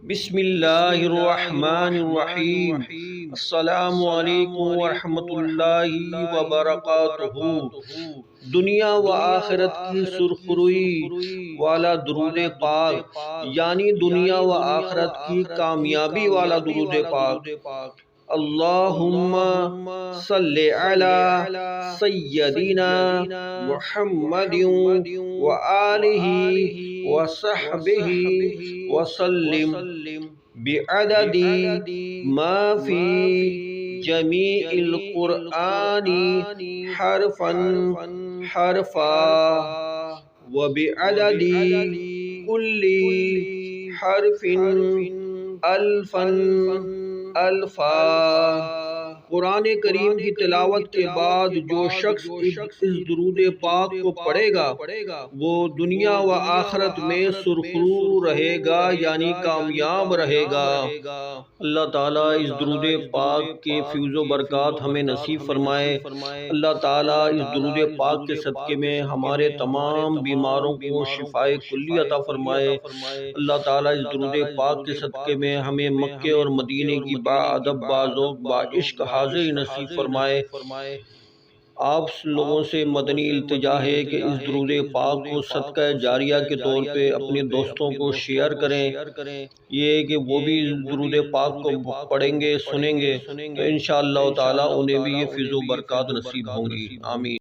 بسم اللہ الرحمن الرحیم۔ السلام علیکم ورحمۃ اللہ وبرکاتہ۔ دنیا و آخرت کی سرخروئی والا درود پاک، یعنی دنیا و آخرت کی کامیابی والا درود پاک۔ اللہم صلی علی سیدنا محمد وآلہ وصحبہ وسلم بعدد ما فی جمیع القرآن حرفا حرفا وبعدد کل حرف الفا الفا۔ قرآن کریم کی تلاوت کے بعد جو شخص اس درود پاک کو پڑھے گا وہ دنیا و آخرت میں سرخرو رہے گا، یعنی کامیاب رہے گا۔ اللہ تعالیٰ اس درود پاک کے فیض و برکات ہمیں نصیب فرمائے۔ اللہ تعالیٰ اس درود پاک کے صدقے میں ہمارے تمام بیماروں کو شفائے کلی عطا فرمائے۔ اللہ تعالیٰ اس درود پاک کے صدقے میں ہمیں مکے اور مدینے کی باادب باذوق باعشق حاضری نصیب فرمائے۔ آپ لوگوں سے مدنی التجا ہے کہ اس درود پاک کو صدقہ جاریہ کے طور پہ اپنے دوستوں کو شیئر کریں، یہ کہ وہ بھی درود پاک کو پڑھیں گے، سنیں گے، تو انشاءاللہ تعالی انہیں بھی یہ فیض و برکات نصیب ہوں گی۔ آمین۔